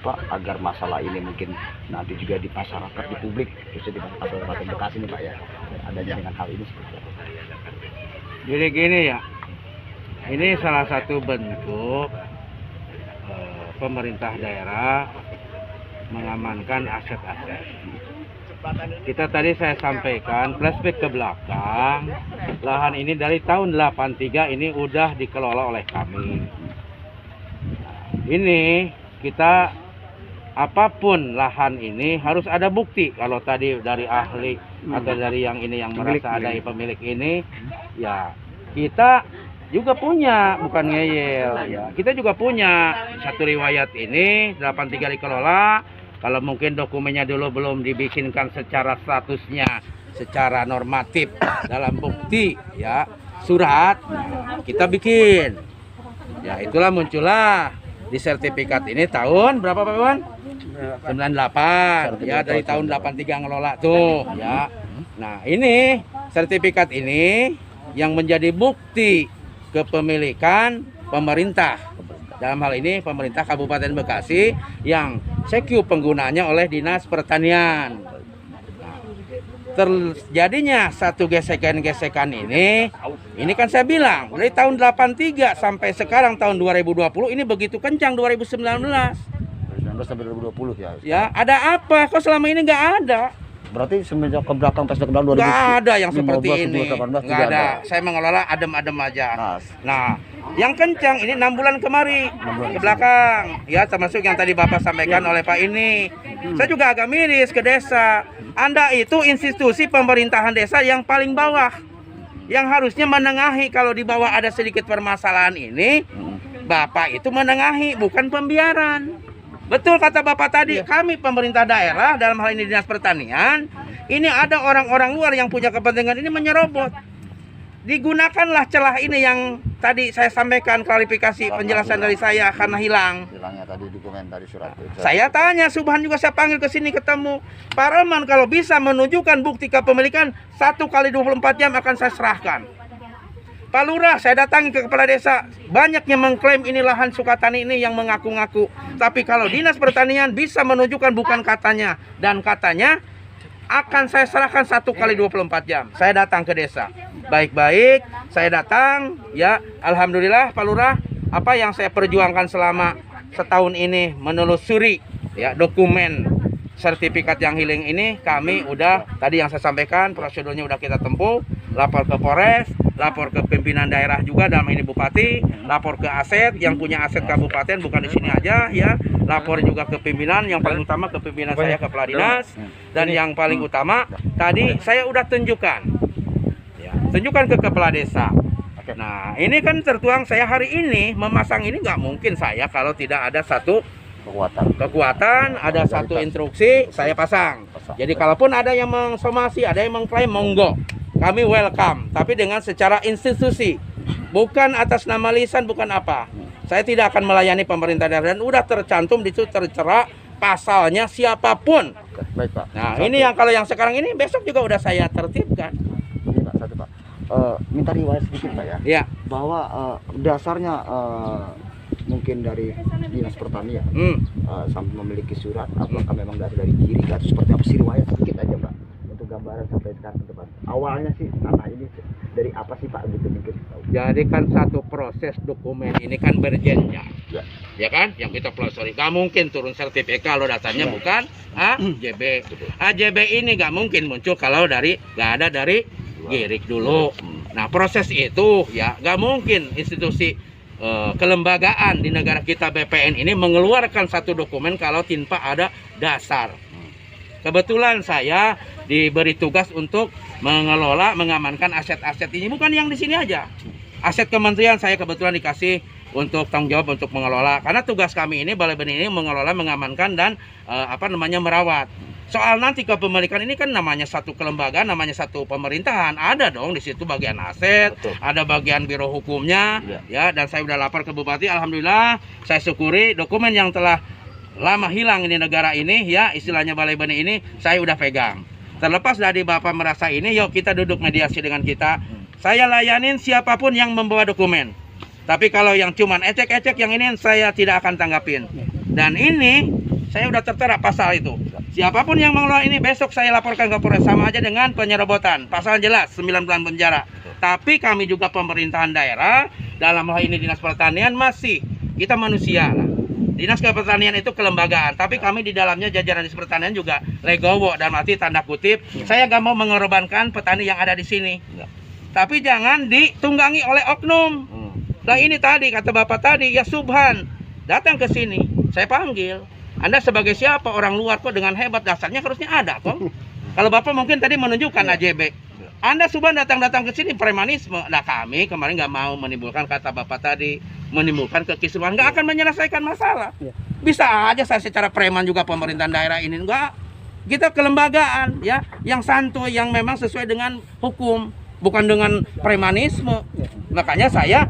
Pak, agar masalah ini mungkin nanti juga di masyarakat, di publik, khususnya di Kabupaten Bekasi ini Pak ya, adanya dengan hal ini seperti apa? Jadi gini ya, ini salah satu bentuk pemerintah daerah mengamankan aset-aset. Kita tadi saya sampaikan flashback ke belakang, lahan ini dari tahun 83 ini udah dikelola oleh kami. Ini kita apapun lahan ini harus ada bukti. Kalau tadi dari ahli atau dari yang ini yang merasa ada pemilik ini, ya kita juga punya, bukan ngeyel ya. Kita juga punya satu riwayat ini 83 dikelola. Kalau mungkin dokumennya dulu belum dibikinkan secara statusnya secara normatif dalam bukti ya surat, kita bikin. Ya itulah muncullah di sertifikat ini tahun berapa Pak Iwan? 98 ya, dari tahun 83 ngelola tuh ya. Nah ini sertifikat ini yang menjadi bukti kepemilikan pemerintah, dalam hal ini pemerintah Kabupaten Bekasi yang secu penggunanya oleh Dinas Pertanian. Nah, terjadinya satu gesekan-gesekan ini kan saya bilang dari tahun 83 sampai sekarang tahun 2020 ini begitu kencang 2019. 2019 sampai 2020 ya. Ya, ada apa? Kok selama ini nggak ada? Berarti semenjak ke belakang pas ke belakang 2000. Nggak ada yang seperti ini. 2018 Nggak ada. Saya mengelola adem-adem aja. Nah, yang kencang ini 6 bulan kemari ke belakang. Ya, termasuk yang tadi Bapak sampaikan oleh Pak ini. Saya juga agak miris ke desa. Anda itu institusi pemerintahan desa yang paling bawah, yang harusnya menengahi. Kalau di bawah ada sedikit permasalahan ini, Bapak itu menengahi, bukan pembiaran. Betul kata Bapak tadi, kami pemerintah daerah, dalam hal ini Dinas Pertanian, ini ada orang-orang luar yang punya kepentingan ini menyerobot. Digunakanlah celah ini yang tadi saya sampaikan, klarifikasi penjelasan dari saya karena hilangnya tadi dokumen tadi surat. Saya tanya Subhan juga, saya panggil ke sini ketemu. Pak Roman kalau bisa menunjukkan bukti kepemilikan 1 kali 24 jam akan saya serahkan. Pak Lurah, saya datangi ke kepala desa, banyak yang mengklaim ini lahan Sukatani ini yang mengaku-ngaku. Tapi kalau Dinas Pertanian bisa menunjukkan bukan katanya, dan katanya akan saya serahkan 1 kali 24 jam. Saya datang ke desa. Baik-baik, saya datang ya. Alhamdulillah Pak Lurah, apa yang saya perjuangkan selama setahun ini menelusuri ya dokumen sertifikat yang hilang ini, kami udah tadi yang saya sampaikan prosedurnya udah kita tempuh, lapor ke Polres, lapor ke pimpinan daerah juga dalam ini Bupati, lapor ke aset yang punya aset kabupaten bukan di sini aja ya, lapor juga ke pimpinan, yang paling utama ke pimpinan saya, kepala dinas, dan yang paling utama tadi saya udah tunjukkan ya, tunjukkan ke kepala desa. Nah ini kan tertuang, saya hari ini memasang ini nggak mungkin saya kalau tidak ada satu kekuatan, ada satu instruksi saya pasang. Jadi kalaupun ada yang mensomasi, ada yang mengklaim, monggo, kami welcome, tapi dengan secara institusi, bukan atas nama lisan, bukan apa. Saya tidak akan melayani pemerintah daerah, dan udah tercantum di situ, tercera pasalnya siapapun. Baik Pak. Nah ini yang kalau yang sekarang ini besok juga udah saya tertibkan. Ini Pak, satu Pak. Minta riwayat sedikit Pak ya. Ya. Bahwa dasarnya mungkin dari Dinas Pertanian sampai memiliki surat, apakah memang dari kiri atau seperti apa sih, riwayat sedikit aja Pak, untuk gambaran sampai sekarang ke depan. Awalnya sih tanah ini dari apa sih Pak, gitu mungkin. Jadi kan satu proses dokumen ini kan berjenjang, ya kan, yang kita pelajari. Gak mungkin turun sertifikat kalau datanya bukan AJB. AJB ini gak mungkin muncul kalau gak ada dari Girik dulu. Nah proses itu ya gak mungkin institusi kelembagaan di negara kita BPN ini mengeluarkan satu dokumen kalau tanpa ada dasar. Kebetulan saya diberi tugas untuk mengelola, mengamankan aset-aset ini, bukan yang di sini aja. Aset kementerian saya kebetulan dikasih untuk tanggung jawab untuk mengelola, karena tugas kami ini Balai Benih ini mengelola, mengamankan, dan merawat. Soal nanti kepemilikan ini kan namanya satu kelembagaan, namanya satu pemerintahan, ada dong di situ bagian aset, ada bagian biro hukumnya, ya. Dan saya udah lapor ke Bupati, alhamdulillah saya syukuri dokumen yang telah lama hilang ini negara ini, ya istilahnya Balai Benih ini saya udah pegang. Terlepas dari Bapak merasa ini, yuk kita duduk mediasi dengan kita. Saya layanin siapapun yang membawa dokumen. Tapi kalau yang cuman ecek-ecek yang ini saya tidak akan tanggapin. Dan ini Saya udah tertera pasal itu. Siapapun yang mengelola ini besok saya laporkan ke Polres, sama aja dengan penyerobotan. Pasal jelas 9 bulan penjara. Tapi kami juga pemerintahan daerah, dalam hal ini Dinas Pertanian masih, kita manusia lah. Dinas Pertanian itu kelembagaan, tapi kami di dalamnya jajaran Dinas Pertanian juga legowo, dan arti tanda kutip, saya gak mau mengorbankan petani yang ada di sini. Tapi jangan ditunggangi oleh oknum. Nah ini tadi kata Bapak tadi, ya Subhan datang ke sini, saya panggil. Anda sebagai siapa? Orang luar kok dengan hebat, dasarnya harusnya ada kok. Kalau Bapak mungkin tadi menunjukkan AJB. Anda Subhan datang ke sini premanisme. Nah kami kemarin nggak mau menimbulkan kata Bapak tadi, menimbulkan kekisruhan, nggak akan menyelesaikan masalah. Bisa aja saya secara preman juga pemerintahan daerah ini, enggak. Kita kelembagaan ya, yang santuy, yang memang sesuai dengan hukum, bukan dengan premanisme. Makanya saya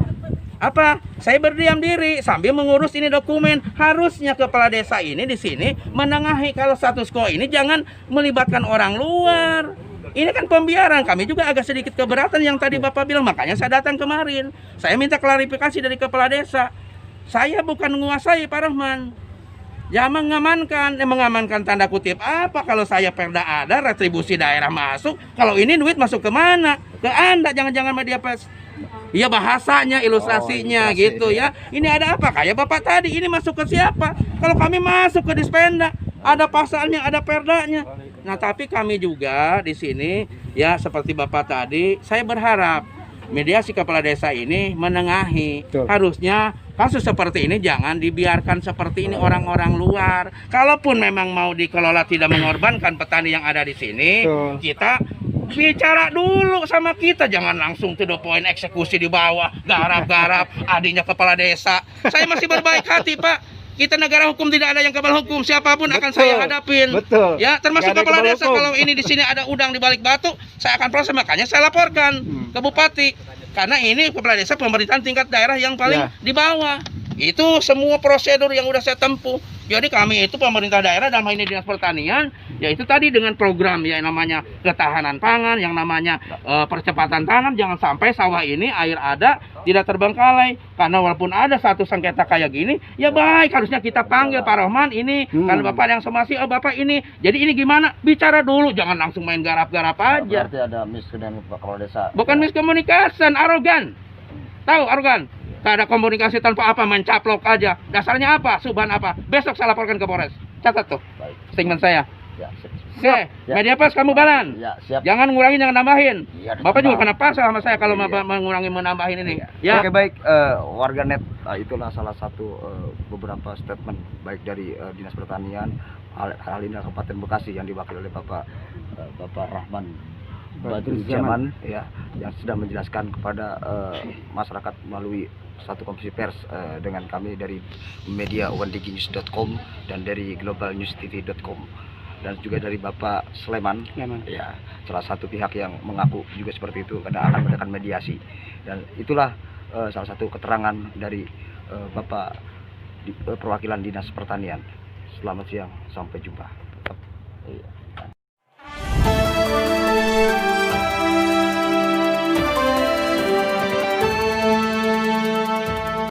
berdiam diri sambil mengurus ini dokumen. Harusnya kepala desa ini di sini menengahi kalau status quo ini jangan melibatkan orang luar. Ini kan pembiaran, kami juga agak sedikit keberatan yang tadi Bapak bilang, makanya saya datang kemarin. Saya minta klarifikasi dari kepala desa. Saya bukan menguasai Pak Rahman. Ya mengamankan tanda kutip apa kalau saya perda ada, retribusi daerah masuk. Kalau ini duit masuk kemana? Ke Anda, jangan-jangan media pers. Iya bahasanya, ilustrasinya gitu ya. Ini ada apa? Kayak Bapak tadi, ini masuk ke siapa? Kalau kami masuk ke Dispenda, ada pasalnya, ada perdanya. Nah, tapi kami juga di sini ya seperti Bapak tadi, saya berharap mediasi kepala desa ini menengahi. Harusnya kasus seperti ini jangan dibiarkan seperti ini orang-orang luar. Kalaupun memang mau dikelola tidak mengorbankan petani yang ada di sini, kita bicara dulu sama kita, jangan langsung to the point, eksekusi di bawah, garap-garap, adiknya kepala desa. Saya masih berbaik hati, Pak. Kita negara hukum, tidak ada yang kepala hukum, siapapun akan saya hadapin. Ya, termasuk kepala desa. Kalau ini di sini ada udang di balik batu, saya akan proses, makanya saya laporkan ke bupati. Karena ini kepala desa pemerintahan tingkat daerah yang paling di bawah. Itu semua prosedur yang udah saya tempuh. Jadi kami itu pemerintah daerah dalam hal ini Dinas Pertanian, yaitu tadi dengan program ya yang namanya ketahanan pangan, yang namanya percepatan tanam, jangan sampai sawah ini air ada tidak terbengkalai. Karena walaupun ada satu sengketa kayak gini, ya baik harusnya kita panggil Pak Rahman ini, kan Bapak yang somasi, Bapak ini. Jadi ini gimana? Bicara dulu, jangan langsung main garap-garap aja. Berarti ada miskomunikasi Pak Kepala Desa. Bukan miskomunikasi, arogan. Tahu arogan? Tak ada komunikasi tanpa apa, main caplok aja. Dasarnya apa? Subhan apa? Besok saya laporkan ke Polres. Catat tuh. Baik. Statement saya. Ya, Oke, media pers kamu balan. Ya, siap. Jangan ngurangin, jangan nambahin. Ya, Bapak juga kena pasal sama saya kalau mengurangi menambahin ini. Ya. Oke, baik, warganet, itulah salah satu beberapa statement baik dari Dinas Pertanian Halinda Kabupaten Bekasi yang diwakili oleh Bapak Rahman Badruzzaman ya, yang sudah menjelaskan kepada masyarakat melalui satu konferensi pers dengan kami dari media onediginews.com dan dari globalnewstv.com, dan juga dari Bapak Sleman ya, salah satu pihak yang mengaku juga seperti itu karena akan melakukan mediasi. Dan itulah salah satu keterangan dari Bapak perwakilan Dinas Pertanian. Selamat siang, sampai jumpa. Iya.